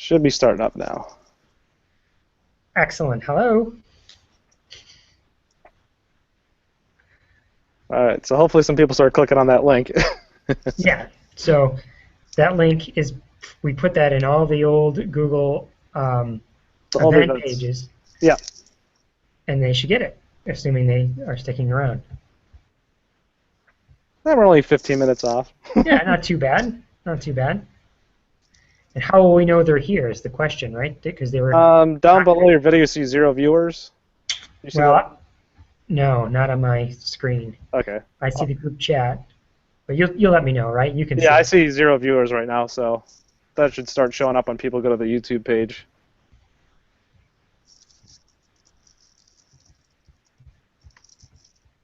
Should be starting up now. Excellent. Hello. All right, so hopefully some people start clicking on that link. Yeah, so that link is, we put that in all the old Google event pages. Yeah. And they should get it, assuming they are sticking around. We're only 15 minutes off. Yeah, not too bad. Not too bad. And how will we know they're here is the question, right? Because they were... down below your video, you see 0 viewers? You see that? No, not on my screen. Okay. I see the group chat. But you'll let me know, right? You can. Yeah, I see 0 viewers right now, so that should start showing up when people go to the YouTube page.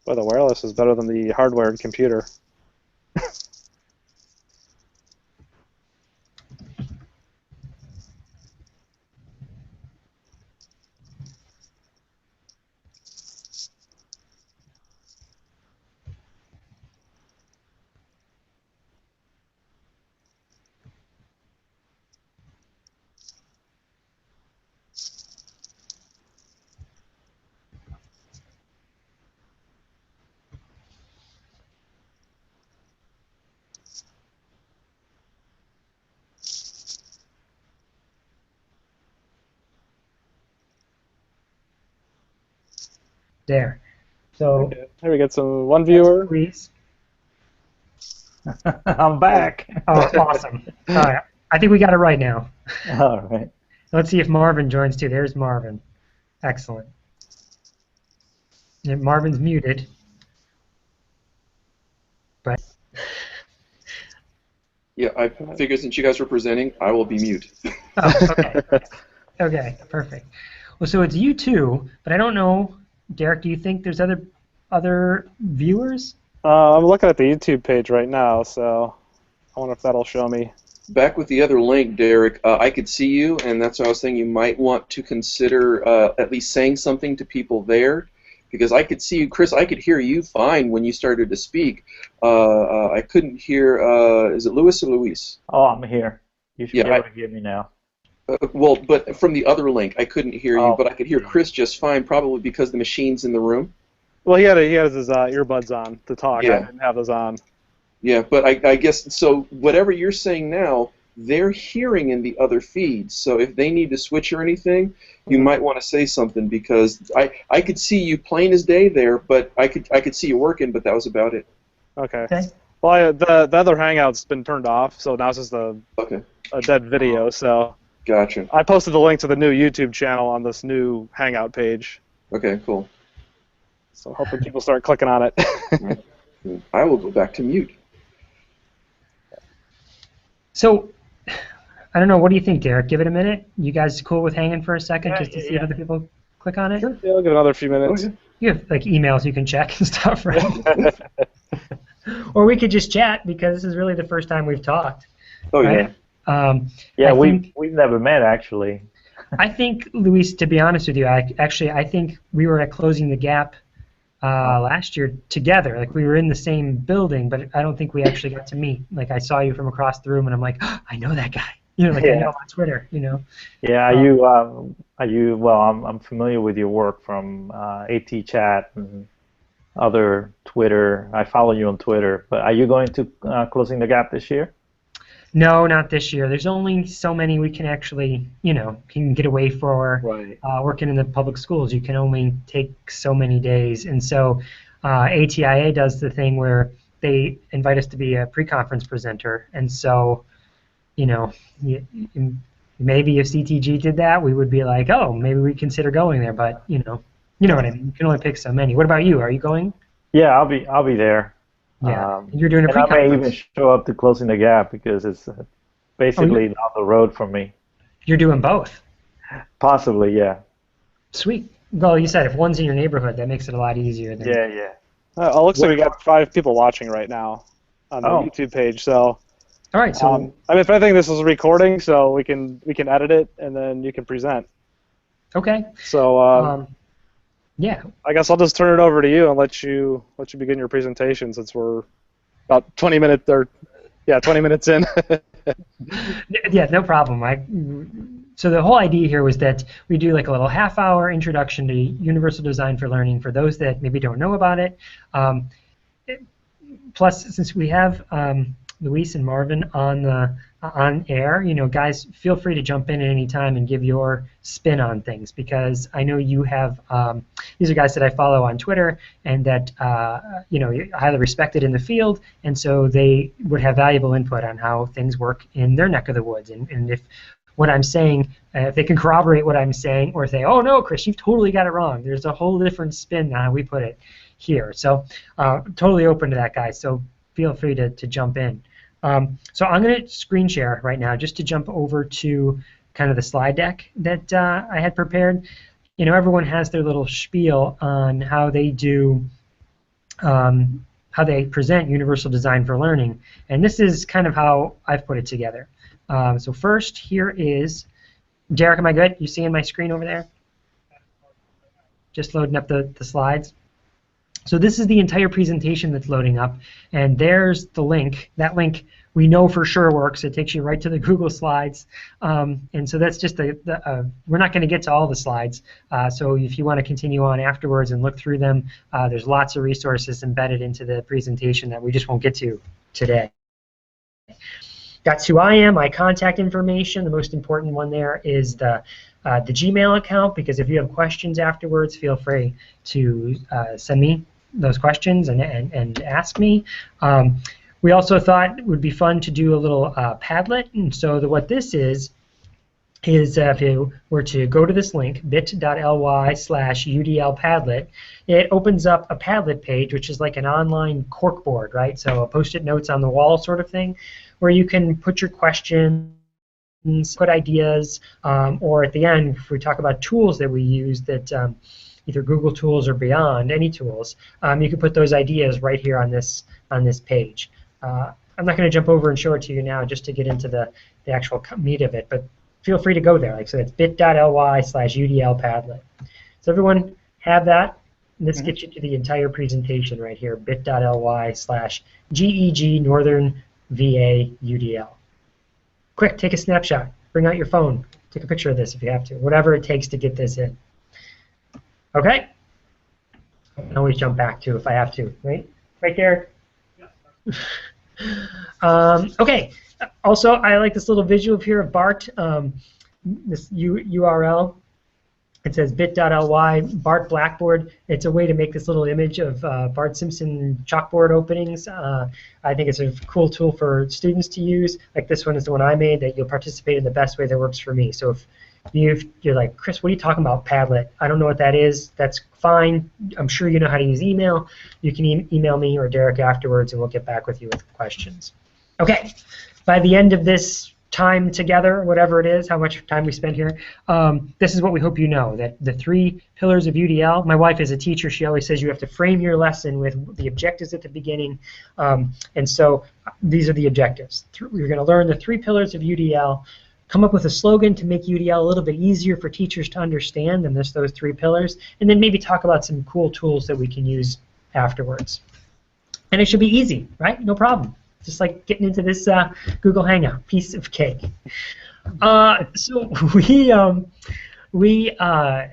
Well, the wireless is better than the hardwired computer. There. So okay. Here we get some 1 viewer. Please. I'm back. Oh, awesome. All right. I think we got it right now. All right. Let's see if Marvin joins too. There's Marvin. Excellent. Yeah, Marvin's muted. But yeah, I figured since you guys were presenting, I will be mute. Oh, okay. Okay, perfect. Well, so it's you two, but I don't know, Derek. Do you think there's other viewers? I'm looking at the YouTube page right now, so I wonder if that'll show me. Back with the other link, Derek, I could see you, and that's why I was saying you might want to consider at least saying something to people there, because I could see you, Chris, I could hear you fine when you started to speak. I couldn't hear, is it Louis or Luis? Oh, I'm here. You should be able to hear me now. Well, but from the other link, I couldn't hear you, but I could hear Chris just fine, probably because the machine's in the room. Well, he had his earbuds on to talk. Yeah. I didn't have those on. Yeah, but I guess, so whatever you're saying now, they're hearing in the other feeds. So if they need to switch or anything, you might want to say something, because I could see you plain as day there, but I could see you working, but that was about it. Okay. Well, the other Hangout's been turned off, so now it's just a dead video. So. Gotcha. I posted the link to the new YouTube channel on this new Hangout page. Okay, cool. So hoping people start clicking on it. Right. I will go back to mute. So, I don't know. What do you think, Derek? Give it a minute. You guys cool with hanging for a second just to see if other people click on it? Sure. Yeah, I'll give another few minutes. Oh, yeah. You have like emails you can check and stuff, right? Or we could just chat, because this is really the first time we've talked. Oh, right? Yeah, we've never met, actually. I think, Luis, to be honest with you, I think we were at Closing the Gap last year together. Like, we were in the same building, but I don't think we actually got to meet. Like, I saw you from across the room, and I'm like, oh, I know that guy. You know, like I know on Twitter. You know. Yeah, well, I'm familiar with your work from AT Chat and other Twitter. I follow you on Twitter. But are you going to Closing the Gap this year? No, not this year. There's only so many we can actually, can get away for. Right. Working in the public schools, you can only take so many days, and so ATIA does the thing where they invite us to be a pre-conference presenter, and so, maybe if CTG did that, we would be like, oh, maybe we consider going there, but you know what I mean. You can only pick so many. What about you? Are you going? Yeah, I'll be there. Yeah, you're doing a pre-conference. I may even show up to Closing the Gap, because it's basically down the road from me. You're doing both? Possibly, yeah. Sweet. Well, you said if one's in your neighborhood, that makes it a lot easier. Yeah. It looks like we got 5 people watching right now on the YouTube page. So. All right. So. I mean, if anything, this is a recording, so we can edit it, and then you can present. Okay. So. Yeah. I guess I'll just turn it over to you and let you begin your presentation, since we're about 20 minutes in. Yeah, no problem. So the whole idea here was that we do like a little half-hour introduction to Universal Design for Learning for those that maybe don't know about it. Plus, since we have Luis and Marvin on air, guys, feel free to jump in at any time and give your spin on things, because I know you have these are guys that I follow on Twitter and that you're highly respected in the field, and so they would have valuable input on how things work in their neck of the woods, and if what I'm saying, if they can corroborate what I'm saying, or say, oh no, Chris, you've totally got it wrong. There's a whole different spin on how we put it here. So totally open to that, guys. So feel free to jump in. So I'm going to screen share right now just to jump over to kind of the slide deck that I had prepared. Everyone has their little spiel on how they do, how they present Universal Design for Learning, and this is kind of how I've put it together. So first, here is, Derek, am I good? You seeing my screen over there? Just loading up the slides. So this is the entire presentation that's loading up, and there's the link. That link we know for sure works. It takes you right to the Google Slides, and so that's just we're not going to get to all the slides. So if you want to continue on afterwards and look through them, there's lots of resources embedded into the presentation that we just won't get to today. That's who I am, my contact information. The most important one there is the Gmail account, because if you have questions afterwards, feel free to send me those questions and ask me. We also thought it would be fun to do a little Padlet, and so what this is if you were to go to this link, bit.ly/UDL Padlet, it opens up a Padlet page, which is like an online corkboard, right? So a post-it notes on the wall sort of thing, where you can put your questions, put ideas, or at the end, if we talk about tools that we use that either Google tools or beyond, any tools, you can put those ideas right here on this page. I'm not going to jump over and show it to you now just to get into the actual meat of it, but feel free to go there. Like I said, it's bit.ly/UDL Padlet. So everyone have that. And this gets you to the entire presentation right here, bit.ly/GEG Northern VA UDL. Quick, take a snapshot. Bring out your phone. Take a picture of this if you have to. Whatever it takes to get this in. Okay? I can always jump back to if I have to, right? Right there? Okay. Also, I like this little visual here of BART, this URL. It says bit.ly BART Blackboard. It's a way to make this little image of Bart Simpson chalkboard openings. I think it's a cool tool for students to use. Like this one is the one I made, that you'll participate in the best way that works for me. So if you're like, Chris, what are you talking about, Padlet? I don't know what that is. That's fine. I'm sure you know how to use email. You can email me or Derek afterwards, and we'll get back with you with questions. Okay. By the end of this time together, whatever it is, how much time we spend here, this is what we hope you know, that the 3 pillars of UDL, my wife is a teacher, she always says you have to frame your lesson with the objectives at the beginning, and so these are the objectives. We're going to learn the 3 pillars of UDL, come up with a slogan to make UDL a little bit easier for teachers to understand than those 3 pillars, and then maybe talk about some cool tools that we can use afterwards. And it should be easy, right? No problem. Just like getting into this Google Hangout, piece of cake. So we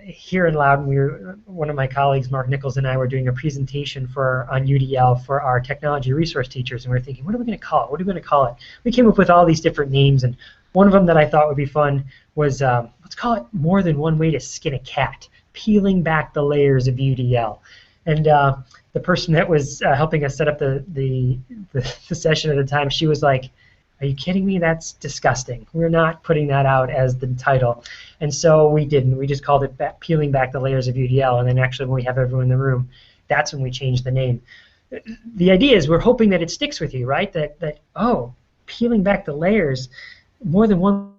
here in Loudoun, one of my colleagues, Mark Nichols, and I were doing a presentation on UDL for our technology resource teachers, and we were thinking, what are we going to call it? What are we going to call it? We came up with all these different names, and one of them that I thought would be fun was, let's call it More Than One Way to Skin a Cat, Peeling Back the Layers of UDL. And the person that was helping us set up the session at the time, she was like, are you kidding me? That's disgusting. We're not putting that out as the title. And so we didn't. We just called it Peeling Back the Layers of UDL. And then actually when we have everyone in the room, that's when we changed the name. The idea is we're hoping that it sticks with you, right? That oh, peeling back the layers, more than one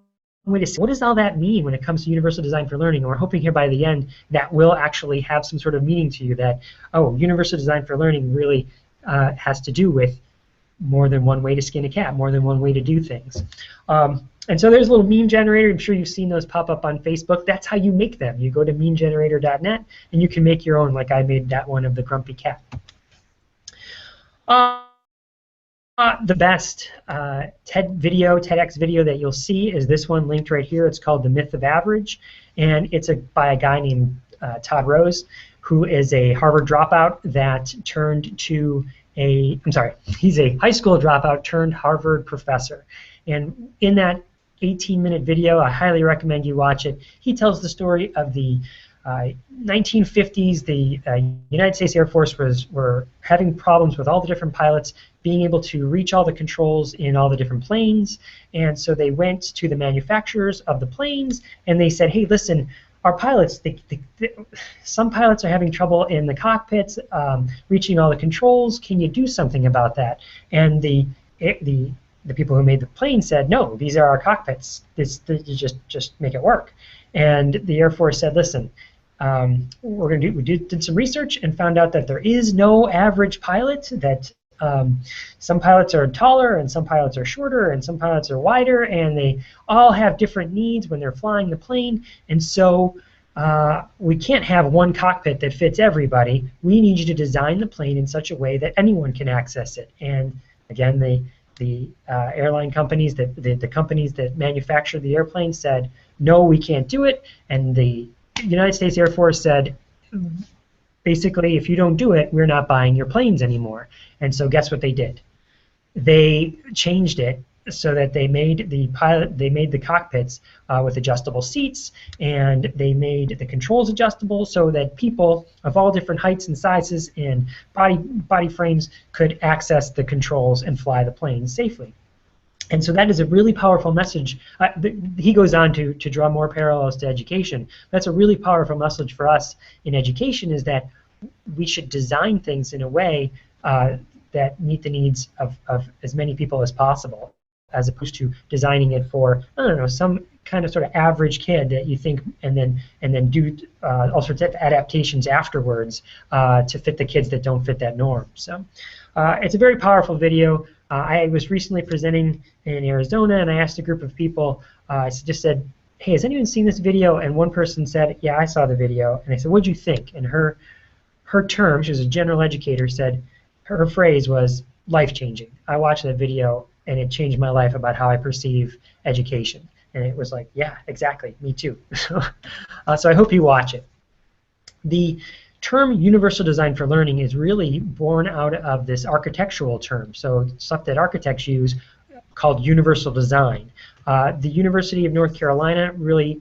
way to see. What does all that mean when it comes to Universal Design for Learning? And we're hoping here by the end that will actually have some sort of meaning to you, that, oh, Universal Design for Learning really has to do with more than one way to skin a cat, more than one way to do things. And so there's a little meme generator. I'm sure you've seen those pop up on Facebook. That's how you make them. You go to memegenerator.net and you can make your own, like I made that one of the grumpy cat. The best TEDx video that you'll see is this one linked right here. It's called The Myth of Average, and it's by a guy named Todd Rose, who is a Harvard dropout that turned to he's a high school dropout turned Harvard professor. And in that 18-minute video, I highly recommend you watch it. He tells the story of the 1950s. The United States Air Force were having problems with all the different pilots being able to reach all the controls in all the different planes, and so they went to the manufacturers of the planes and they said, hey, listen, our pilots, some pilots are having trouble in the cockpits reaching all the controls. Can you do something about that? And the people who made the plane said, no, these are our cockpits. You just make it work. And the Air Force said, listen, we did some research and found out that there is no average pilot, that some pilots are taller and some pilots are shorter and some pilots are wider, and they all have different needs when they're flying the plane, and so we can't have one cockpit that fits everybody. We need you to design the plane in such a way that anyone can access it. And again, the airline companies, the companies that manufacture the airplane said, no, we can't do it, and the United States Air Force said, basically, if you don't do it, we're not buying your planes anymore. And so guess what they did? They changed it so that they made the cockpits with adjustable seats, and they made the controls adjustable so that people of all different heights and sizes and body frames could access the controls and fly the plane safely. And so that is a really powerful message. He goes on to draw more parallels to education. That's a really powerful message for us in education, is that we should design things in a way that meet the needs of as many people as possible, as opposed to designing it for, I don't know, some kind of sort of average kid that you think, and then do all sorts of adaptations afterwards to fit the kids that don't fit that norm. So it's a very powerful video. I was recently presenting in Arizona, and I asked a group of people, I just said, hey, has anyone seen this video? And one person said, yeah, I saw the video. And I said, what'd you think? And her term, she was a general educator, said, her phrase was life-changing. I watched that video, and it changed my life about how I perceive education. And it was like, yeah, exactly, me too. So I hope you watch it. The term universal design for learning is really born out of this architectural term, so stuff that architects use called universal design. The University of North Carolina really,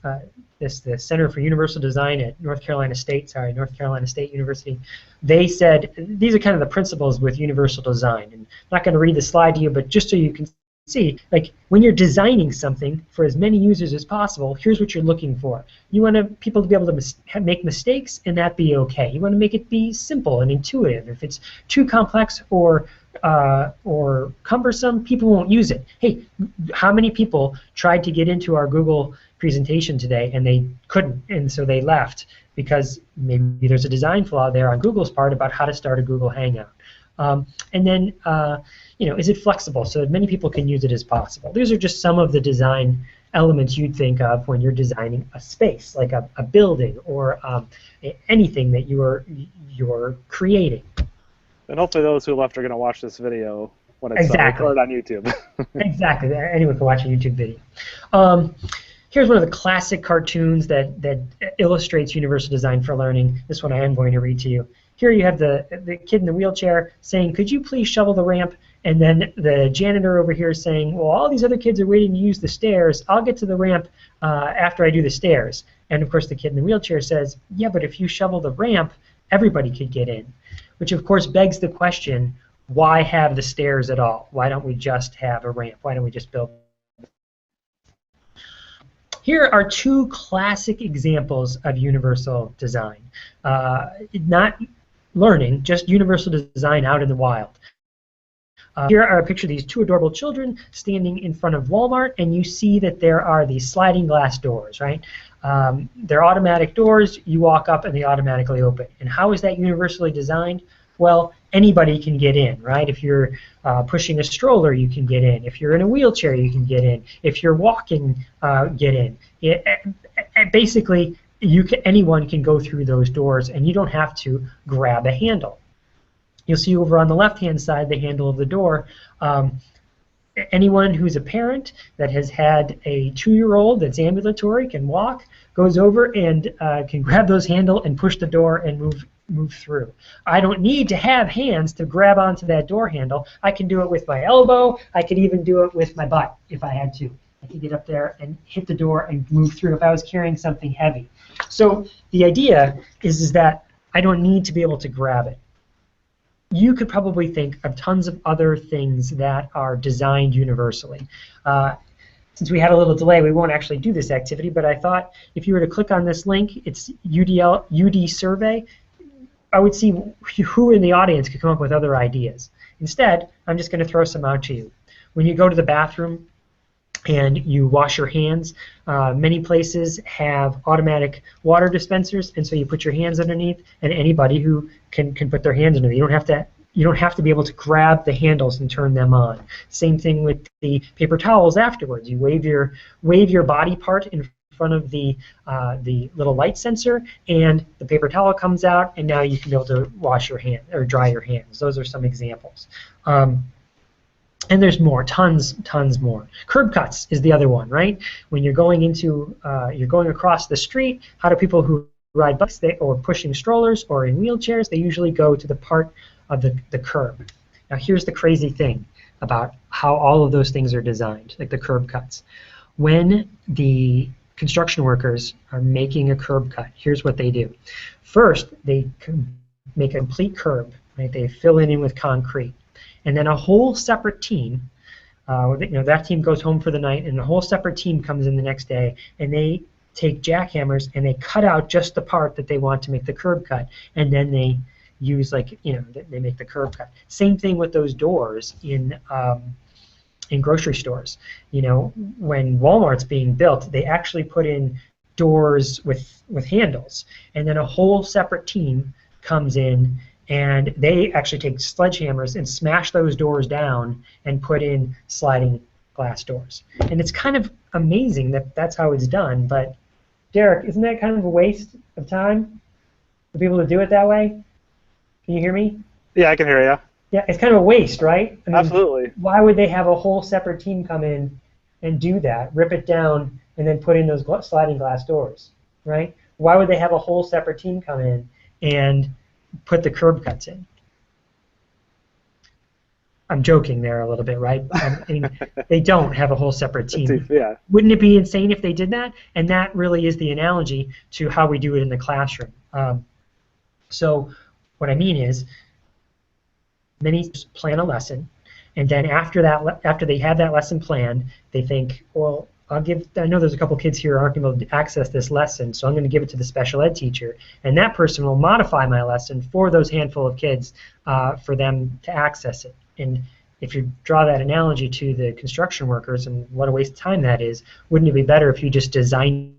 the Center for Universal Design at North Carolina State University, they said these are kind of the principles with universal design. And I'm not going to read the slide to you, but just so you can see, like when you're designing something for as many users as possible, here's what you're looking for. You want people to be able to make mistakes and that be okay. You want to make it be simple and intuitive. If it's too complex or cumbersome, people won't use it. Hey, how many people tried to get into our Google presentation today and they couldn't, and so they left because maybe there's a design flaw there on Google's part about how to start a Google Hangout. And then, is it flexible so that many people can use it as possible? These are just some of the design elements you'd think of when you're designing a space, like a building or anything that you're creating. And hopefully those who left are going to watch this video when it's recorded on YouTube. Exactly. Anyone can watch a YouTube video. Here's one of the classic cartoons that illustrates universal design for learning. This one I am going to read to you. Here you have the kid in the wheelchair saying, could you please shovel the ramp? And then the janitor over here saying, well, all these other kids are waiting to use the stairs. I'll get to the ramp after I do the stairs. And of course the kid in the wheelchair says, yeah, but if you shovel the ramp, everybody could get in. Which of course begs the question, why have the stairs at all? Why don't we just have a ramp? Why don't we just build? Here are two classic examples of universal design. Not learning, just universal design out in the wild. Here are a picture of these two adorable children standing in front of Walmart, and you see that there are these sliding glass doors, right? They're automatic doors. You walk up and they automatically open. And how is that universally designed? Well, anybody can get in, right? If you're pushing a stroller, you can get in. If you're in a wheelchair, you can get in. If you're walking, get in. Basically, anyone can go through those doors, and you don't have to grab a handle. You'll see over on the left-hand side the handle of the door. Anyone who's a parent that has had a 2-year-old that's ambulatory, can walk, goes over and can grab those handle and push the door and move through. I don't need to have hands to grab onto that door handle. I can do it with my elbow. I could even do it with my butt if I had to. I could get up there and hit the door and move through if I was carrying something heavy. So the idea is that I don't need to be able to grab it. You could probably think of tons of other things that are designed universally. Since we had a little delay, we won't actually do this activity, but I thought if you were to click on this link, it's UD survey, I would see who in the audience could come up with other ideas. Instead, I'm just going to throw some out to you. When you go to the bathroom and you wash your hands, many places have automatic water dispensers, and so you put your hands underneath, and anybody who can put their hands underneath. You don't have to be able to grab the handles and turn them on. Same thing with the paper towels afterwards. You wave your body part in front of the little light sensor, and the paper towel comes out, and now you can be able to wash your hand or dry your hands. Those are some examples. And there's more, tons more. Curb cuts is the other one, right? When you're going across the street, how do people who ride bikes or pushing strollers or in wheelchairs, they usually go to the part of the curb. Now here's the crazy thing about how all of those things are designed, like the curb cuts. When the construction workers are making a curb cut, here's what they do. First, they make a complete curb, right? They fill it in with concrete. And then a whole separate team, that team goes home for the night, and a whole separate team comes in the next day, and they take jackhammers and they cut out just the part that they want to make the curb cut, and then they use they make the curb cut. Same thing with those doors in grocery stores. When Walmart's being built, they actually put in doors with handles, and then a whole separate team comes in and they actually take sledgehammers and smash those doors down and put in sliding glass doors. And it's kind of amazing that that's how it's done, but Derek, isn't that kind of a waste of time for people to do it that way? Can you hear me? Yeah, I can hear you. Yeah, it's kind of a waste, right? I mean, absolutely. Why would they have a whole separate team come in and do that, rip it down, and then put in those sliding glass doors, right? Why would they have a whole separate team come in and put the curb cuts in? I'm joking there a little bit, right? I mean, they don't have a whole separate team. Yeah. Wouldn't it be insane if they did that? And that really is the analogy to how we do it in the classroom. So what I mean is, many plan a lesson, and then after they have that lesson planned, they think, well, I know there's a couple kids here who aren't able to access this lesson, so I'm going to give it to the special ed teacher, and that person will modify my lesson for those handful of kids for them to access it. And if you draw that analogy to the construction workers, and what a waste of time that is, wouldn't it be better if you just designed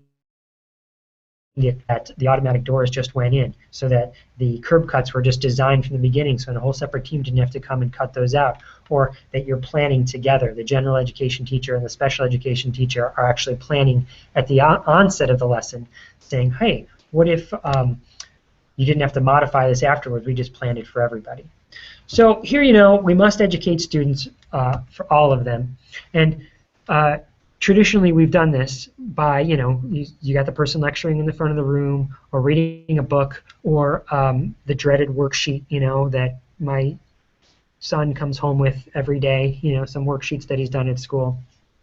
it that the automatic doors just went in, so that the curb cuts were just designed from the beginning, so a whole separate team didn't have to come and cut those out, or that you're planning together. The general education teacher and the special education teacher are actually planning at the onset of the lesson, saying, hey, what if you didn't have to modify this afterwards, we just planned it for everybody. So here, we must educate students for all of them, and traditionally, we've done this by, you got the person lecturing in the front of the room, or reading a book, or the dreaded worksheet, that my son comes home with every day, some worksheets that he's done at school.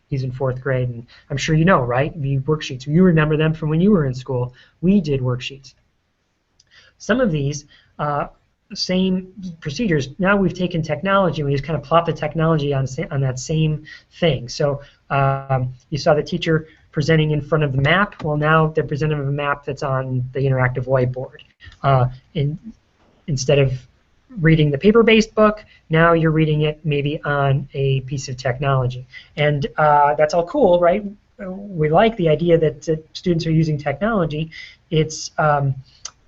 He's in 4th grade, and I'm sure you know, right? The worksheets, you remember them from when you were in school. We did worksheets. Some of these same procedures, now we've taken technology and we just kind of plop the technology on that same thing. So you saw the teacher presenting in front of the map. Well, now they're presenting a map that's on the interactive whiteboard. Instead of reading the paper-based book, now you're reading it maybe on a piece of technology. And that's all cool, right? We like the idea that students are using technology. It's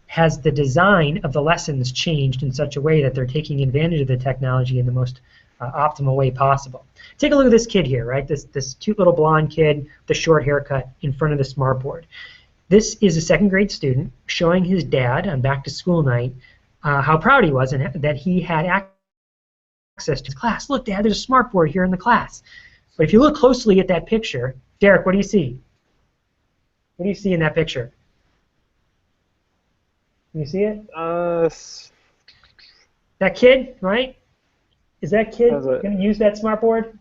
has the design of the lessons changed in such a way that they're taking advantage of the technology in the most optimal way possible. Take a look at this kid here, right? This cute little blonde kid, the short haircut in front of the smartboard. This is a 2nd grade student showing his dad on back to school night how proud he was and that he had access to his class. Look, Dad, there's a smart board here in the class. But if you look closely at that picture, Derek, what do you see? What do you see in that picture? Can you see it? That kid, right? Is that kid going to use that smart board?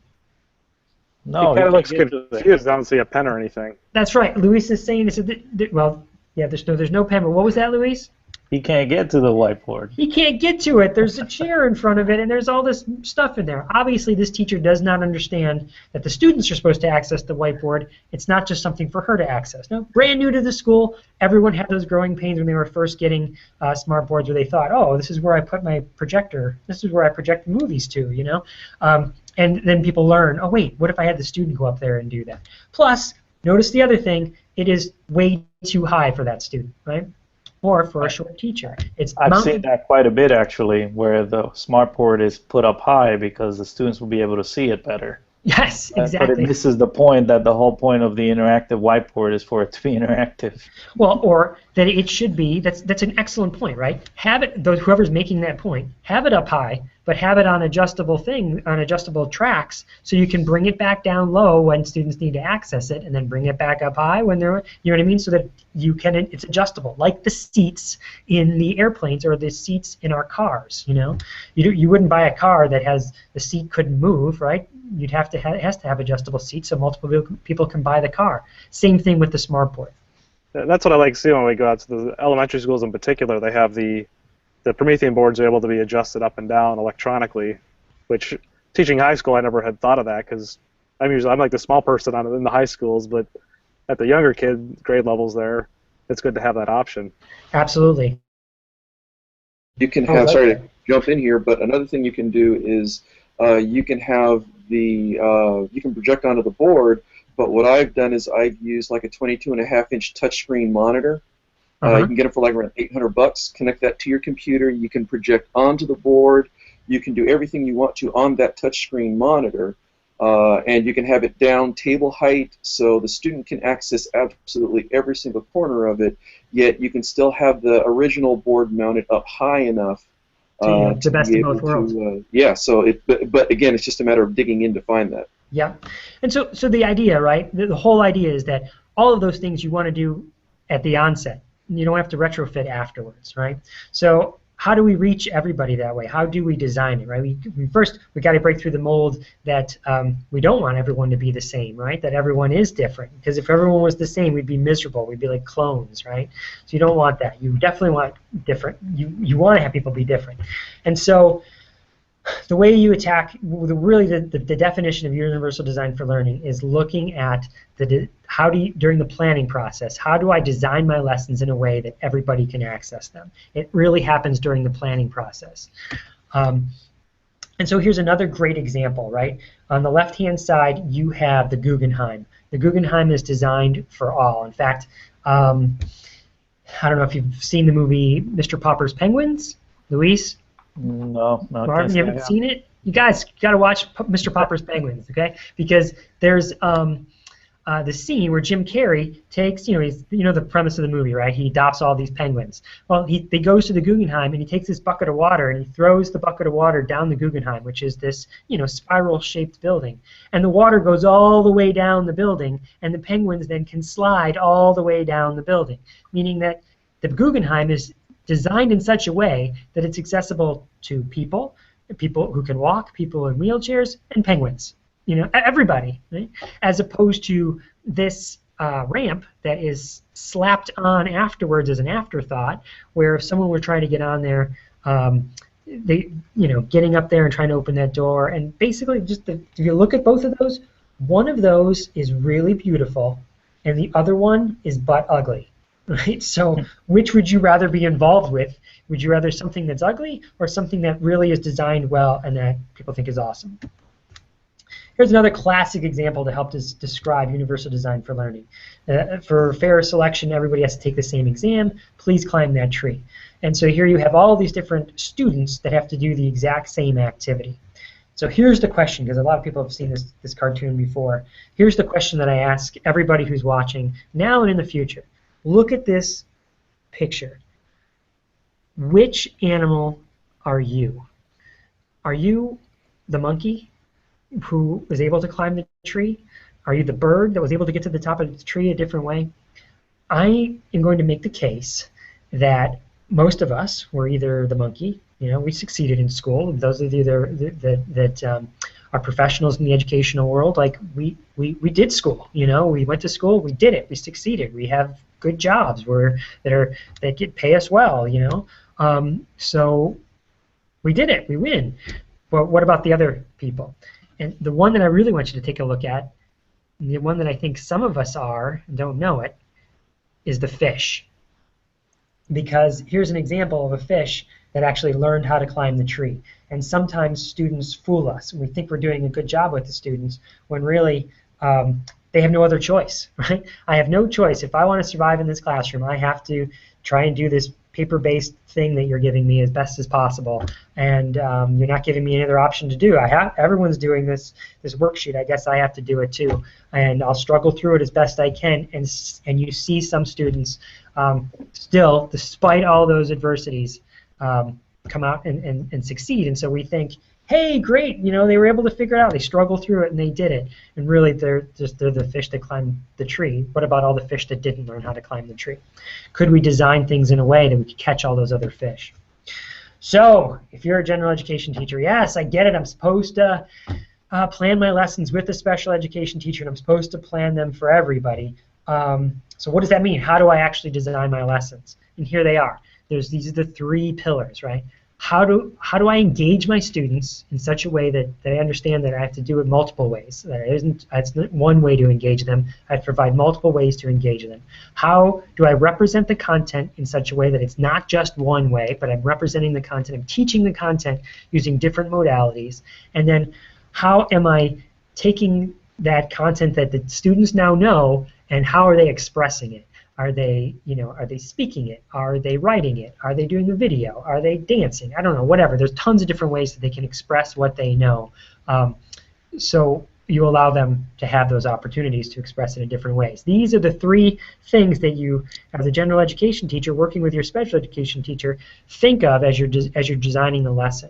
No, he kind of looks confused. I don't see a pen or anything. That's right. Luis is saying this. Well, yeah, there's no pen. But what was that, Luis? He can't get to the whiteboard. He can't get to it. There's a chair in front of it, and there's all this stuff in there. Obviously, this teacher does not understand that the students are supposed to access the whiteboard. It's not just something for her to access. Now, brand new to the school, everyone had those growing pains when they were first getting smart boards where they thought, oh, this is where I put my projector. This is where I project movies to, you know? And then people learn, oh, wait, what if I had the student go up there and do that? Plus, notice the other thing, it is way too high for that student, right? Or for a short teacher. I've seen that quite a bit, actually, where the smartboard is put up high because the students will be able to see it better. Yes, exactly. But it misses the point that the whole point of the interactive whiteboard is for it to be interactive. Well, or that it should be, that's an excellent point, right? Have it, whoever's making that point, have it up high, but have it on adjustable tracks, so you can bring it back down low when students need to access it, and then bring it back up high when they're, you know what I mean, so that you can, it's adjustable, like the seats in the airplanes or the seats in our cars. You know, you wouldn't buy a car that has the seat couldn't move, right? You'd have to it has to have adjustable seats so multiple people can buy the car. Same thing with the smartboard. That's what I like seeing when we go out to the elementary schools in particular. They have the Promethean boards are able to be adjusted up and down electronically, which teaching high school I never had thought of that, because I'm like the small person in the high schools, but at the younger grade levels there, it's good to have that option. Absolutely. You can have, sorry to jump in here, but another thing you can do is you can have you can project onto the board, but what I've done is I've used like a 22.5-inch touchscreen monitor. You can get it for like around $800. Connect that to your computer. You can project onto the board. You can do everything you want to on that touchscreen monitor, and you can have it down table height so the student can access absolutely every single corner of it, yet you can still have the original board mounted up high enough the best of both worlds. Yeah, so but again, it's just a matter of digging in to find that. Yeah, and so the idea, right, the whole idea is that all of those things you want to do at the onset. You don't have to retrofit afterwards, right? So how do we reach everybody that way? How do we design it, right? First, we got to break through the mold that we don't want everyone to be the same, right? That everyone is different. Because if everyone was the same, we'd be miserable. We'd be like clones, right? So you don't want that. You definitely want different. You want to have people be different. And so the way you attack, really the definition of universal design for learning is looking at during the planning process, how do I design my lessons in a way that everybody can access them? It really happens during the planning process. And so here's another great example, right? On the left-hand side, you have the Guggenheim. The Guggenheim is designed for all. In fact, I don't know if you've seen the movie Mr. Popper's Penguins, Luis? No, Marvin, you haven't seen it? You guys got to watch Mr. Popper's Penguins, okay? Because there's the scene where Jim Carrey takes, he's, the premise of the movie, right? He adopts all these penguins. Well, he goes to the Guggenheim and he takes this bucket of water and he throws the bucket of water down the Guggenheim, which is this, spiral-shaped building. And the water goes all the way down the building, and the penguins then can slide all the way down the building, meaning that the Guggenheim is designed in such a way that it's accessible to people who can walk, people in wheelchairs, and penguins. Everybody, right? As opposed to this ramp that is slapped on afterwards as an afterthought, where if someone were trying to get on there, getting up there and trying to open that door, and basically if you look at both of those, one of those is really beautiful, and the other one is butt ugly. Right? So which would you rather be involved with? Would you rather something that's ugly or something that really is designed well and that people think is awesome? Here's another classic example to help us describe universal design for learning. For fair selection, everybody has to take the same exam. Please climb that tree. And so here you have all these different students that have to do the exact same activity. So here's the question, because a lot of people have seen this cartoon before. Here's the question that I ask everybody who's watching now and in the future. Look at this picture. which animal are you? Are you the monkey who was able to climb the tree? Are you the bird that was able to get to the top of the tree a different way? I am going to make the case that most of us were either the monkey, we succeeded in school. Those of you that are professionals in the educational world, like we did school. We went to school, we did it, we succeeded. We have good jobs that pay us well. So we did it, we win. But what about the other people? And the one that I really want you to take a look at, and the one that I think some of us are and don't know it, is the fish. Because here's an example of a fish that actually learned how to climb the tree. And sometimes students fool us. We think we're doing a good job with the students when really they have no other choice, right? I have no choice. If I want to survive in this classroom, I have to try and do this paper-based thing that you're giving me as best as possible, and you're not giving me any other option to do. Everyone's doing this worksheet. I guess I have to do it too, and I'll struggle through it as best I can. And you see some students still, despite all those adversities, come out and succeed. And so we think, hey, great, they were able to figure it out. They struggled through it and they did it. And really, they're the fish that climbed the tree. What about all the fish that didn't learn how to climb the tree? Could we design things in a way that we could catch all those other fish? So, if you're a general education teacher, yes, I get it. I'm supposed to plan my lessons with a special education teacher, and I'm supposed to plan them for everybody. So what does that mean? How do I actually design my lessons? And here they are. These are the 3 pillars, right? How do I engage my students in such a way that I understand that I have to do it multiple ways? It's not one way to engage them. I provide multiple ways to engage them. How do I represent the content in such a way that it's not just one way, but I'm representing the content, I'm teaching the content using different modalities? And then how am I taking that content that the students now know, and how are they expressing it? Are they speaking it? Are they writing it? Are they doing a video? Are they dancing? I don't know, whatever. There's tons of different ways that they can express what they know. So you allow them to have those opportunities to express it in different ways. These are the 3 things that you, as a general education teacher working with your special education teacher, think of as you're designing the lesson.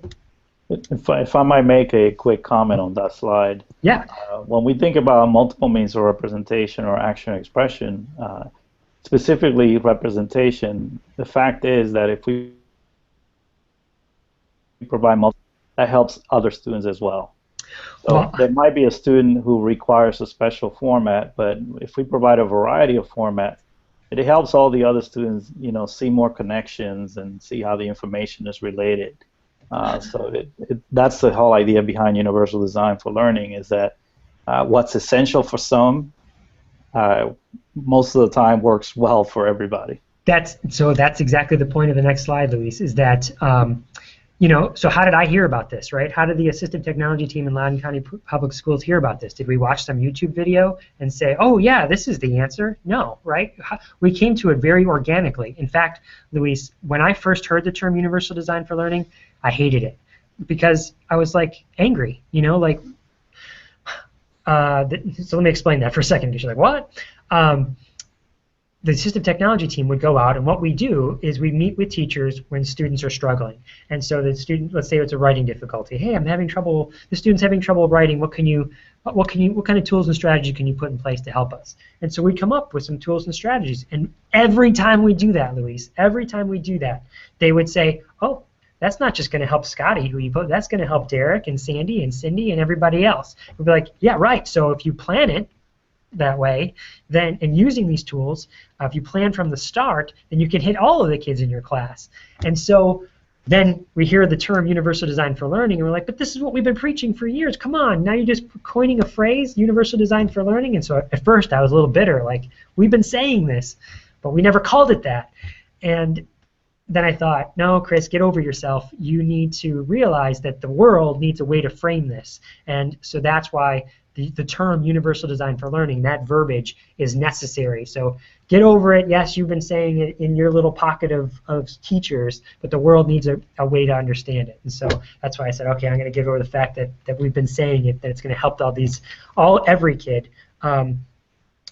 If I might make a quick comment on that slide. Yeah. When we think about multiple means of representation or action expression, specifically representation, the fact is that if we provide multiple, that helps other students as well. So there might be a student who requires a special format, but if we provide a variety of formats, it helps all the other students, see more connections and see how the information is related. So that's the whole idea behind universal design for learning, is that what's essential for some most of the time works well for everybody. That's exactly the point of the next slide, Luis, is that so how did I hear about this, right? How did the Assistive Technology team in Loudoun County Public Schools hear about this? Did we watch some YouTube video and say, oh yeah, this is the answer? No, right? We came to it very organically. In fact, Luis, when I first heard the term universal design for learning, I hated it because I was like angry, so let me explain that for a second, because you're like, what? The Assistive Technology team would go out, and what we do is we meet with teachers when students are struggling. And so the student, let's say it's a writing difficulty. Hey, I'm having trouble. The student's having trouble writing. What kind of tools and strategies can you put in place to help us? And so we come up with some tools and strategies. And every time we do that, Luis, every time we do that, they would say, oh, that's not just going to help Scotty, that's going to help Derek and Sandy and Cindy and everybody else. We'd be like, yeah, right. So if you plan it that way, then, and using these tools, if you plan from the start, then you can hit all of the kids in your class. And so then we hear the term universal design for learning, and we're like, but this is what we've been preaching for years. Come on, now you're just coining a phrase, universal design for learning. And so at first I was a little bitter, like, we've been saying this, but we never called it that. And then I thought, no, Chris, get over yourself. You need to realize that the world needs a way to frame this. And so that's why the term universal design for learning, that verbiage, is necessary. So get over it. Yes, you've been saying it in your little pocket of teachers, but the world needs a way to understand it. And so that's why I said, okay, I'm going to give over the fact that we've been saying it, that it's going to help every kid.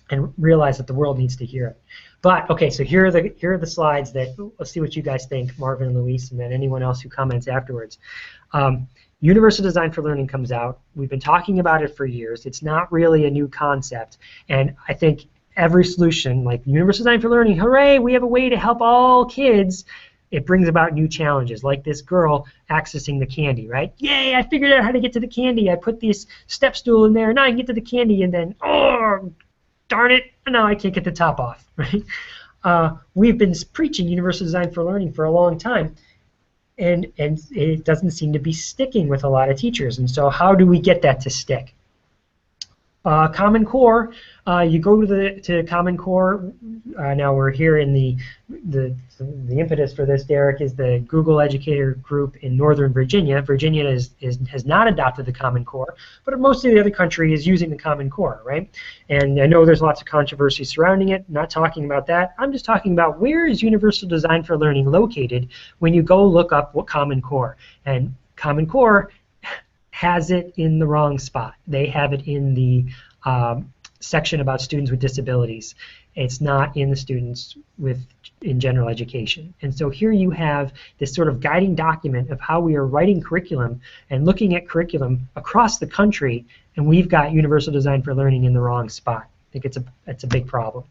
and realize that the world needs to hear it. But okay, so here are the slides that, let's see what you guys think, Marvin and Luis, and then anyone else who comments afterwards. Universal Design for Learning comes out. We've been talking about it for years. It's not really a new concept, and I think every solution, like Universal Design for Learning, hooray, we have a way to help all kids, it brings about new challenges, like this girl accessing the candy, right? Yay, I figured out how to get to the candy. I put this step stool in there, now I can get to the candy, and then, oh, darn it, now I can't get the top off, right? We've been preaching Universal Design for Learning for a long time, and it doesn't seem to be sticking with a lot of teachers. And so how do we get that to stick? Common Core, you go to Common Core. Now we're here in the impetus for this, Derek, is the Google Educator Group in Northern Virginia. Virginia has not adopted the Common Core, but most of the other country is using the Common Core, right? And I know there's lots of controversy surrounding it. Not talking about that. I'm just talking about where is Universal Design for Learning located when you go look up what Common Core. And Common Core has it in the wrong spot. They have it in the section about students with disabilities. It's not in the students in general education. And so here you have this sort of guiding document of how we are writing curriculum and looking at curriculum across the country, and we've got Universal Design for Learning in the wrong spot. I think it's a big problem.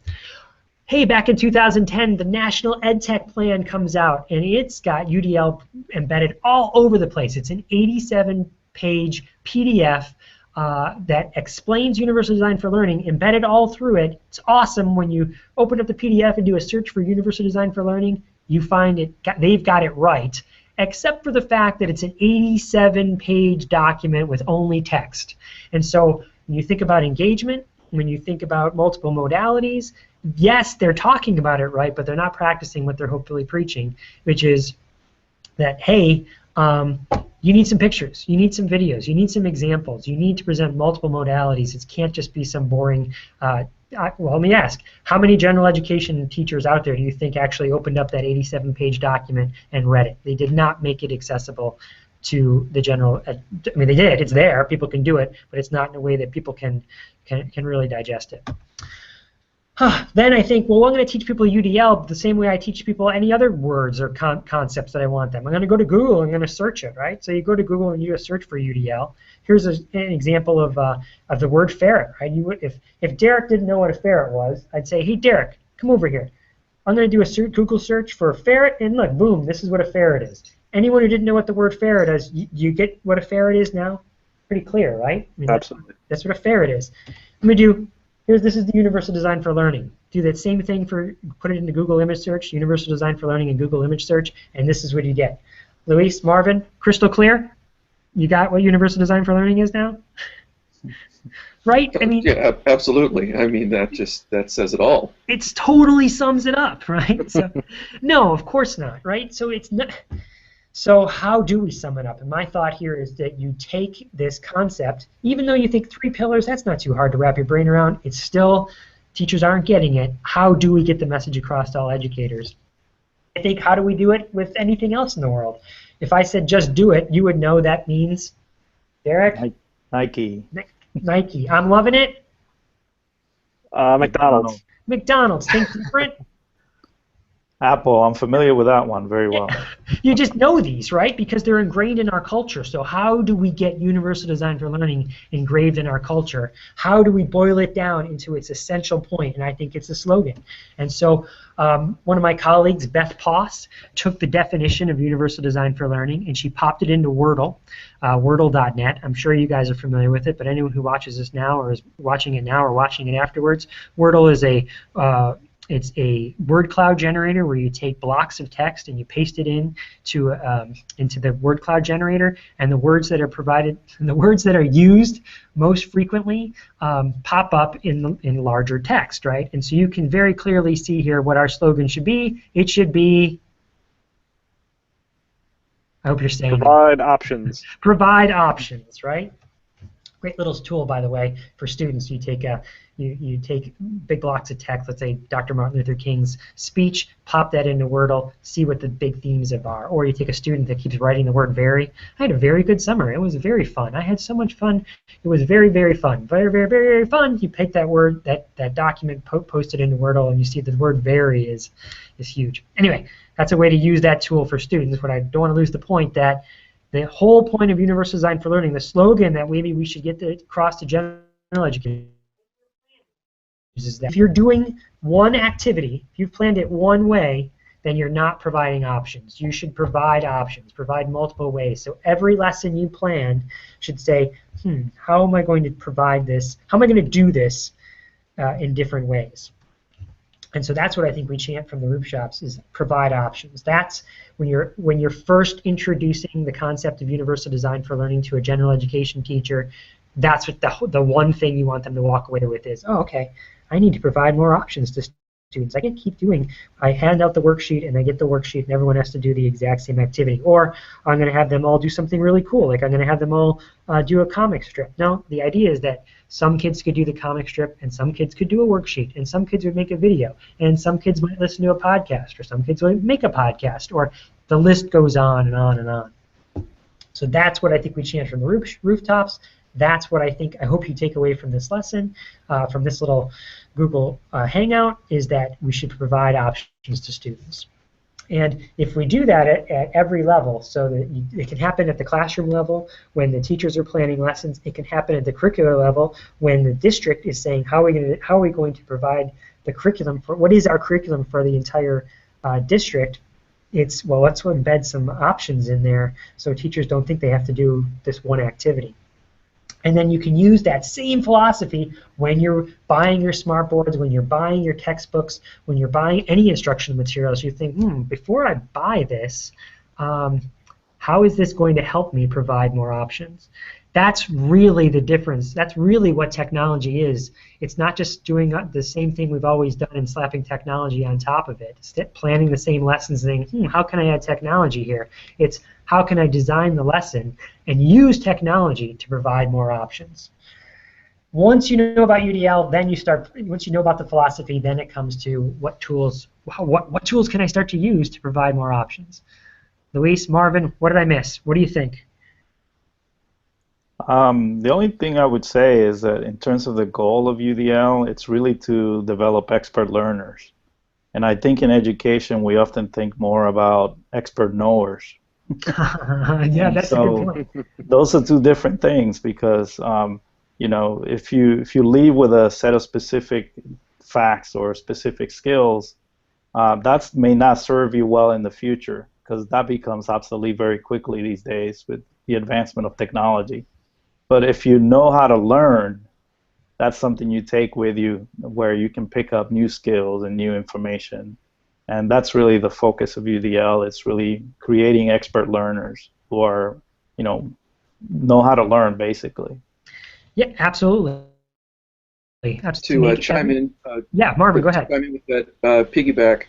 Hey, back in 2010, the National EdTech Plan comes out, and it's got UDL embedded all over the place. It's an 87-page PDF that explains Universal Design for Learning, embedded all through it. It's awesome. When you open up the PDF and do a search for Universal Design for Learning, you find they've got it right, except for the fact that it's an 87-page document with only text. And so when you think about engagement, when you think about multiple modalities, yes, they're talking about it right, but they're not practicing what they're hopefully preaching, which is that, hey, you need some pictures, you need some videos, you need some examples, you need to present multiple modalities. It can't just be some boring, well, let me ask, how many general education teachers out there do you think actually opened up that 87-page document and read it? They did not make it accessible to the general, I mean, they did, it's there, people can do it, but it's not in a way that people can really digest it. Then I think, well, I'm going to teach people UDL the same way I teach people any other words or concepts that I want them. I'm going to go to Google and I'm going to search it, right? So you go to Google and you do a search for UDL. Here's an example of the word ferret, right? If Derek didn't know what a ferret was, I'd say, hey, Derek, come over here. I'm going to do a Google search for ferret, and look, boom, this is what a ferret is. Anyone who didn't know what the word ferret is, you get what a ferret is now? Pretty clear, right? I mean, Absolutely. That's what a ferret is. I'm going to do, this is the Universal Design for Learning. Do that same thing put it into Google Image Search, Universal Design for Learning and Google Image Search, and this is what you get. Luis, Marvin, crystal clear? You got what Universal Design for Learning is now? Right? I mean, yeah, absolutely. I mean, that says it all. It totally sums it up, right? So, no, of course not, right? So it's not. So how do we sum it up? And my thought here is that you take this concept, even though you think 3 pillars, that's not too hard to wrap your brain around. It's still, teachers aren't getting it. How do we get the message across to all educators? I think, how do we do it with anything else in the world? If I said just do it, you would know that means, Derek? Nike. Nike. I'm loving it. McDonald's. McDonald's. Think different. Apple, I'm familiar with that one very well. You just know these, right? Because they're ingrained in our culture. So how do we get Universal Design for Learning engraved in our culture? How do we boil it down into its essential point? And I think it's a slogan. And so one of my colleagues, Beth Poss, took the definition of Universal Design for Learning and she popped it into Wordle, Wordle.net. I'm sure you guys are familiar with it, but anyone who watches this now or is watching it now or watching it afterwards, Wordle is it's a word cloud generator where you take blocks of text and you paste it into the word cloud generator, and the words that are provided, and the words that are used most frequently pop up in larger text, right? And so you can very clearly see here what our slogan should be. It should be, I hope you're saying Provide options. Provide options, right? Great little tool, by the way, for students. You You take big blocks of text, let's say Dr. Martin Luther King's speech, pop that into Wordle, see what the big themes of are. Or you take a student that keeps writing the word very. I had a very good summer. It was very fun. I had so much fun. It was very, very fun. Very, very, very, very fun. You pick that word, that document, post it into Wordle, and you see the word very is huge. Anyway, that's a way to use that tool for students, but I don't want to lose the point that the whole point of Universal Design for Learning, the slogan that maybe we should get across to general education, is that if you're doing one activity, if you've planned it one way, then you're not providing options. You should provide options, provide multiple ways. So every lesson you plan should say, how am I going to provide this? How am I going to do this in different ways? And so that's what I think we chant from the roof shops is provide options. That's when you're first introducing the concept of universal design for learning to a general education teacher. That's what the one thing you want them to walk away with is, oh, okay, I need to provide more options to students. I can keep doing. I hand out the worksheet and I get the worksheet and everyone has to do the exact same activity. Or I'm going to have them all do something really cool, like I'm going to have them all do a comic strip. No, the idea is that some kids could do the comic strip and some kids could do a worksheet and some kids would make a video and some kids might listen to a podcast or some kids might make a podcast or the list goes on and on and on. So that's what I think we chant from the rooftops. That's what I hope you take away from this lesson, from this little Google Hangout, is that we should provide options to students. And if we do that at every level, so that it can happen at the classroom level when the teachers are planning lessons, it can happen at the curricular level when the district is saying how are we going to provide the curriculum for, what is our curriculum for the entire district. It's, well, let's embed some options in there so teachers don't think they have to do this one activity. And then you can use that same philosophy when you're buying your smart boards, when you're buying your textbooks, when you're buying any instructional materials. You think, before I buy this, how is this going to help me provide more options? That's really the difference. That's really what technology is. It's not just doing the same thing we've always done and slapping technology on top of it. It's planning the same lessons and saying, how can I add technology here? It's how can I design the lesson and use technology to provide more options. Once you know about UDL, then you start. Once you know about the philosophy, then it comes to what tools can I start to use to provide more options. Luis, Marvin, what did I miss? What do you think? The only thing I would say is that in terms of the goal of UDL, it's really to develop expert learners. And I think in education, we often think more about expert knowers. Yeah, that's a good point. Those are two different things because, if you leave with a set of specific facts or specific skills, that may not serve you well in the future because that becomes obsolete very quickly these days with the advancement of technology. But if you know how to learn, that's something you take with you where you can pick up new skills and new information. And that's really the focus of UDL. It's really creating expert learners who are, know how to learn, basically. Yeah, absolutely. To chime in. Yeah, Marvin, go ahead. Chime in with that piggyback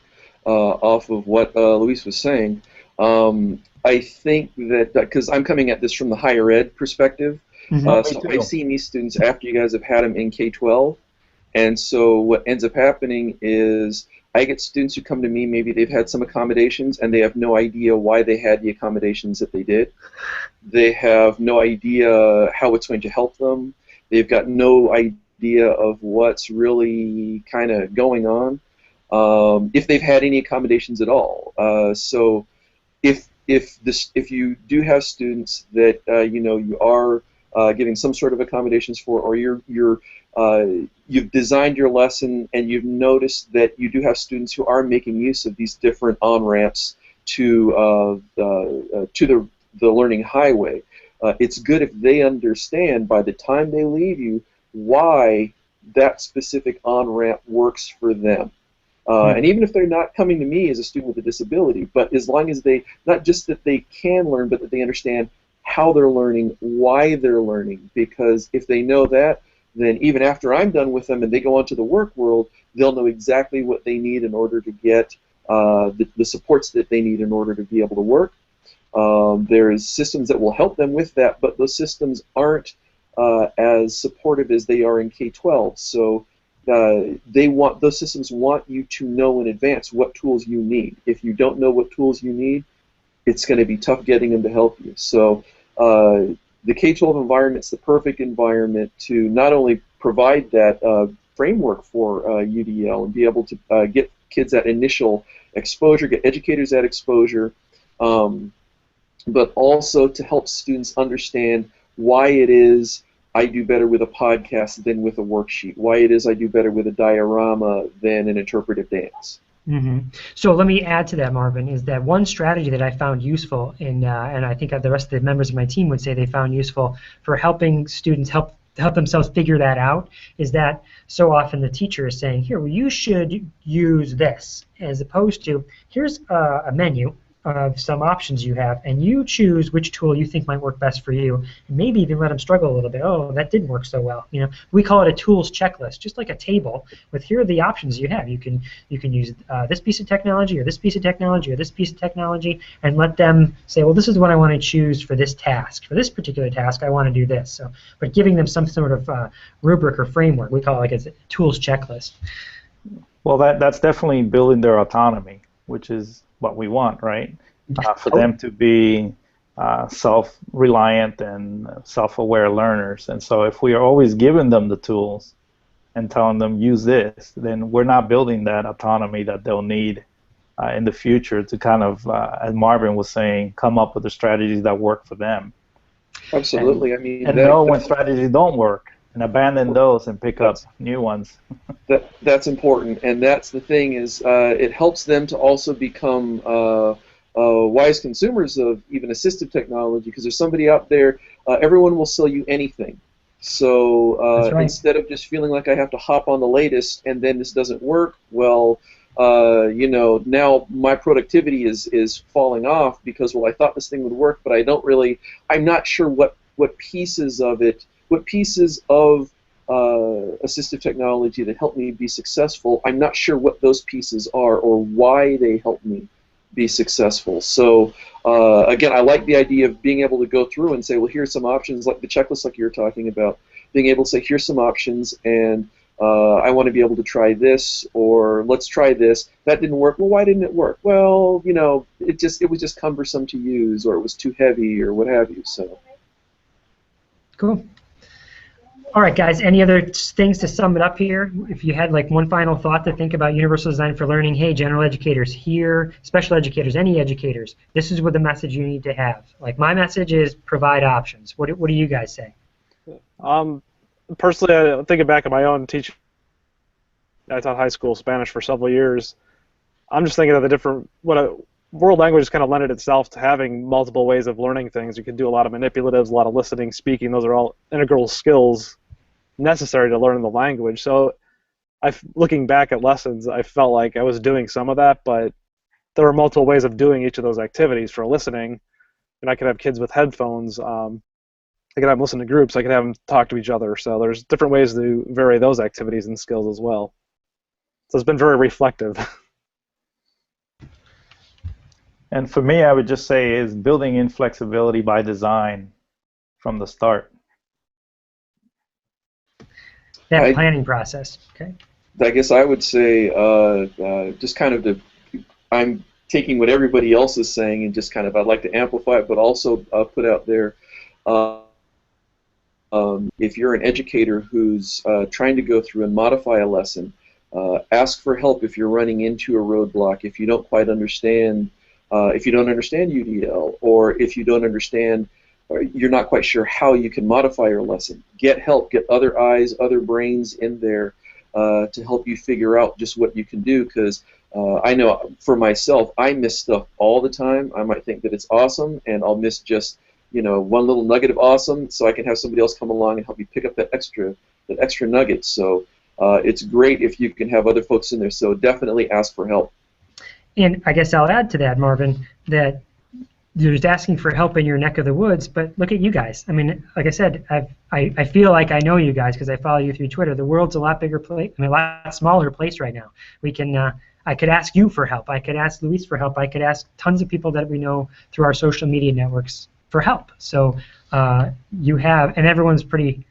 off of what Luis was saying. I think that because I'm coming at this from the higher ed perspective, so I've seen these students after you guys have had them in K-12, and so what ends up happening is I get students who come to me, maybe they've had some accommodations and they have no idea why they had the accommodations that they did. They have no idea how it's going to help them. They've got no idea of what's really kind of going on, if they've had any accommodations at all. So if you do have students that you are giving some sort of accommodations for, or you've designed your lesson and you've noticed that you do have students who are making use of these different on-ramps to the learning highway, it's good if they understand by the time they leave you why that specific on-ramp works for them. And even if they're not coming to me as a student with a disability, but as long as they, not just that they can learn, but that they understand how they're learning, why they're learning, because if they know that, then even after I'm done with them and they go on to the work world, they'll know exactly what they need in order to get the supports that they need in order to be able to work. There's systems that will help them with that, but those systems aren't as supportive as they are in K-12. So those systems want you to know in advance what tools you need. If you don't know what tools you need, it's going to be tough getting them to help you. So the K-12 environment's the perfect environment to not only provide that framework for UDL and be able to get kids that initial exposure, get educators that exposure, but also to help students understand why it is I do better with a podcast than with a worksheet, why it is I do better with a diorama than an interpretive dance. Mm-hmm. So let me add to that, Marvin, is that one strategy that I found useful, and I think the rest of the members of my team would say they found useful for helping students help themselves figure that out, is that so often the teacher is saying, here, well, you should use this, as opposed to, here's a menu of some options you have, and you choose which tool you think might work best for you, and maybe even let them struggle a little bit. Oh, that didn't work so well. You know, we call it a tools checklist, just like a table with here are the options you have. You can use this piece of technology, or this piece of technology, or this piece of technology, and let them say, well, this is what I want to choose for this task. For this particular task, I want to do this. So, but giving them some sort of rubric or framework, we call it like a tools checklist. Well, that's definitely building their autonomy, which is what we want, right? For them to be self-reliant and self-aware learners. And so if we are always giving them the tools and telling them use this, then we're not building that autonomy that they'll need in the future to kind of, as Marvin was saying, come up with the strategies that work for them. Absolutely. And know when strategies don't work and abandon those and pick up new ones. That's important, and that's the thing is it helps them to also become wise consumers of even assistive technology, because there's somebody out there, everyone will sell you anything. So right. Instead of just feeling like I have to hop on the latest and then this doesn't work, well, you know, now my productivity is falling off because, well, I thought this thing would work, but I'm not sure what pieces of it, what pieces of assistive technology that help me be successful, I'm not sure what those pieces are or why they help me be successful. So again, I like the idea of being able to go through and say, well, here's some options, like the checklist like you were talking about, being able to say, here's some options, and I want to be able to try this, or let's try this. That didn't work. Well, why didn't it work? Well, you know, it was just cumbersome to use, or it was too heavy, or what have you. So cool. All right, guys, any other things to sum it up here? If you had like one final thought to think about universal design for learning, hey, general educators here, special educators, any educators, this is what the message you need to have. Like, my message is provide options. What do you guys say? Personally, thinking back at my own teaching, I taught high school Spanish for several years. I'm just thinking of the different, world language has kind of lended itself to having multiple ways of learning things. You can do a lot of manipulatives, a lot of listening, speaking. Those are all integral skills necessary to learn the language. So looking back at lessons, I felt like I was doing some of that, but there were multiple ways of doing each of those activities. For listening, and I could have kids with headphones. I could have them listen to groups. I could have them talk to each other. So there's different ways to vary those activities and skills as well. So it's been very reflective. And for me, I would just say is building in flexibility by design from the start. That planning process, okay? I guess I would say just kind of I'm taking what everybody else is saying and just kind of, I'd like to amplify it, but also put out there, if you're an educator who's trying to go through and modify a lesson, ask for help if you're running into a roadblock, if you don't quite understand, if you don't understand UDL, or if you don't understand, or you're not quite sure how you can modify your lesson. Get help, get other eyes, other brains in there to help you figure out just what you can do, because I know for myself, I miss stuff all the time. I might think that it's awesome, and I'll miss just, you know, one little nugget of awesome, so I can have somebody else come along and help me pick up that extra nugget. So it's great if you can have other folks in there, so definitely ask for help. And I guess I'll add to that, Marvin, that you're just asking for help in your neck of the woods, but look at you guys. I mean, like I said, I feel like I know you guys because I follow you through Twitter. The world's a lot bigger place, I mean, a lot smaller place right now. We can, I could ask you for help. I could ask Luis for help. I could ask tons of people that we know through our social media networks for help. So you have, and everyone's pretty,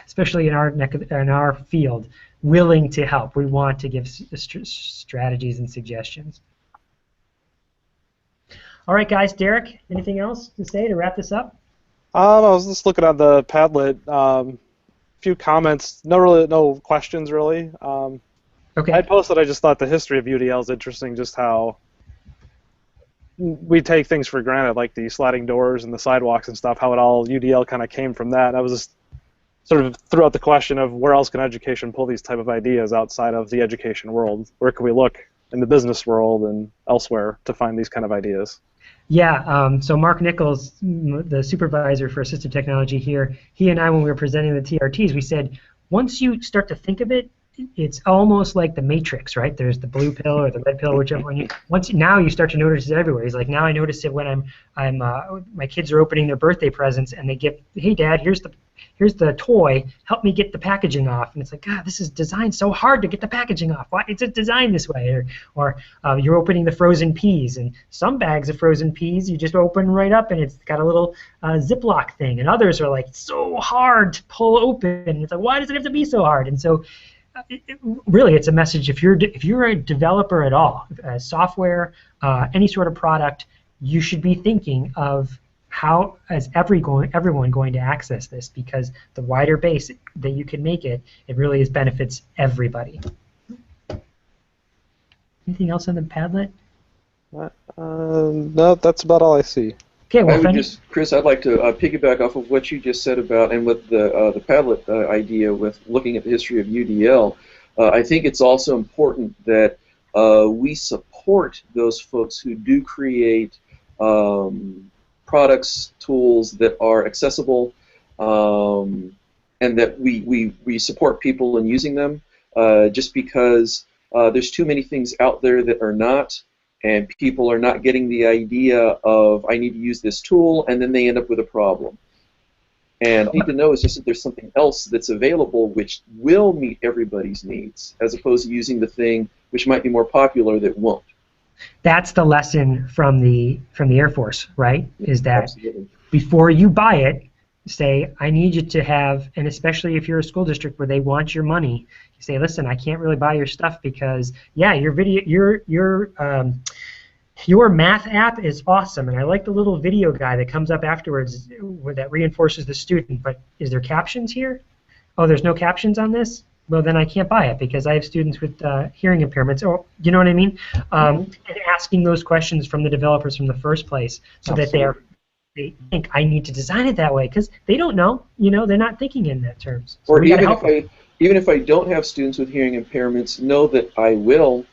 especially in our field, willing to help. We want to give strategies and suggestions. All right, guys. Derek, anything else to say to wrap this up? I was just looking at the Padlet. Few comments. No questions really. Okay. I posted. I just thought the history of UDL is interesting. Just how we take things for granted, like the sliding doors and the sidewalks and stuff. How it all UDL kind of came from that. And I was just sort of threw out the question of where else can education pull these type of ideas outside of the education world? Where can we look in the business world and elsewhere to find these kind of ideas? Yeah, so Mark Nichols, the supervisor for Assistive Technology here, he and I, when we were presenting the TRTs, we said, once you start to think of it, it's almost like the Matrix, right? There's the blue pill or the red pill, whichever one. Now you start to notice it everywhere. He's like, now I notice it when my kids are opening their birthday presents and they give, hey Dad, here's the toy. Help me get the packaging off. And it's like, God, this is designed so hard to get the packaging off. Why is it designed this way? Or you're opening the frozen peas, and some bags of frozen peas you just open right up and it's got a little Ziploc thing, and others are like so hard to pull open. And it's like, why does it have to be so hard? And so. Really, it's a message. If you're a developer at all, software, any sort of product, you should be thinking of how is everyone going to access this, because the wider base that you can make it really benefits everybody. Anything else on the Padlet? No, that's about all I see. Okay, well, Chris, I'd like to piggyback off of what you just said about, and with the Padlet idea with looking at the history of UDL. I think it's also important that we support those folks who do create products, tools that are accessible, and that we support people in using them. Just because there's too many things out there that are not. And people are not getting the idea of, I need to use this tool, and then they end up with a problem. And what I need to know is just that there's something else that's available which will meet everybody's needs, as opposed to using the thing which might be more popular that won't. That's the lesson from the Air Force, right? Is that Absolutely. Before you buy it, say, I need you to have, and especially if you're a school district where they want your money, you say, listen, I can't really buy your stuff because, yeah, your math app is awesome, and I like the little video guy that comes up afterwards that reinforces the student, but is there captions here? Oh, there's no captions on this? Well, then I can't buy it because I have students with hearing impairments. Or, you know what I mean? And asking those questions from the developers from the first place so Absolutely. that they think I need to design it that way, because they don't know. They're not thinking in that terms. So or even if I don't have students with hearing impairments, know that I will.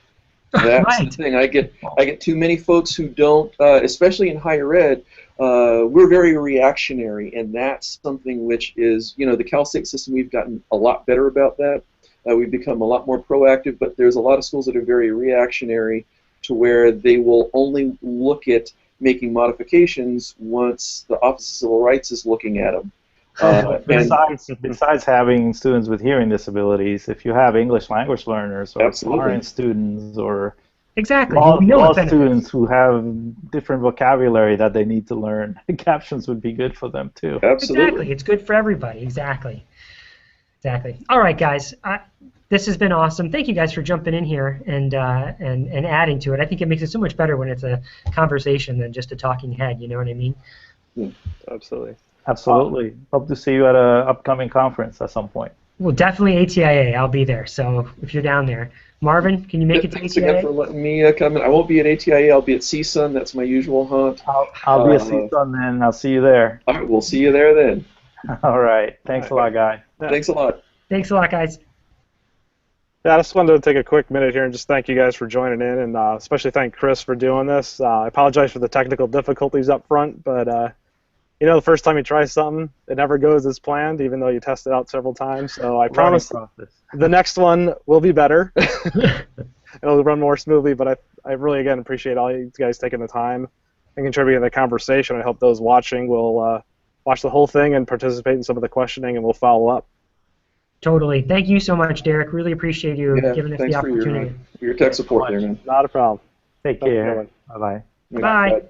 That's right. the thing. I get too many folks who don't, especially in higher ed. We're very reactionary, and that's something which is, the Cal State system. We've gotten a lot better about that. We've become a lot more proactive, but there's a lot of schools that are very reactionary, to where they will only look at making modifications once the Office of Civil Rights is looking at them. Besides having students with hearing disabilities, if you have English language learners or Absolutely. foreign students or exactly, all students who have different vocabulary that they need to learn, captions would be good for them too. Absolutely. Exactly, it's good for everybody. Exactly. All right, guys. This has been awesome. Thank you guys for jumping in here and adding to it. I think it makes it so much better when it's a conversation than just a talking head. You know what I mean? Yeah, absolutely. Absolutely. Hope to see you at an upcoming conference at some point. Well, definitely ATIA. I'll be there. So if you're down there, Marvin, can you make it to Thanks ATIA? again for letting me come in. I won't be at ATIA. I'll be at CSUN. That's my usual haunt. I'll be at CSUN then. I'll see you there. All right, we'll see you there then. All right. Thanks a lot, guy. Yeah. Thanks a lot. Thanks a lot, guys. Yeah, I just wanted to take a quick minute here and just thank you guys for joining in, and especially thank Chris for doing this. I apologize for the technical difficulties up front, but the first time you try something, it never goes as planned, even though you test it out several times. So I promise the next one will be better. It'll run more smoothly, but I really, again, appreciate all you guys taking the time and contributing to the conversation. I hope those watching will watch the whole thing and participate in some of the questioning, and we'll follow up. Totally. Thank you so much, Derek. Really appreciate you giving us the opportunity. For your tech support there, man. Not a problem. Take care. Bye-bye. Bye.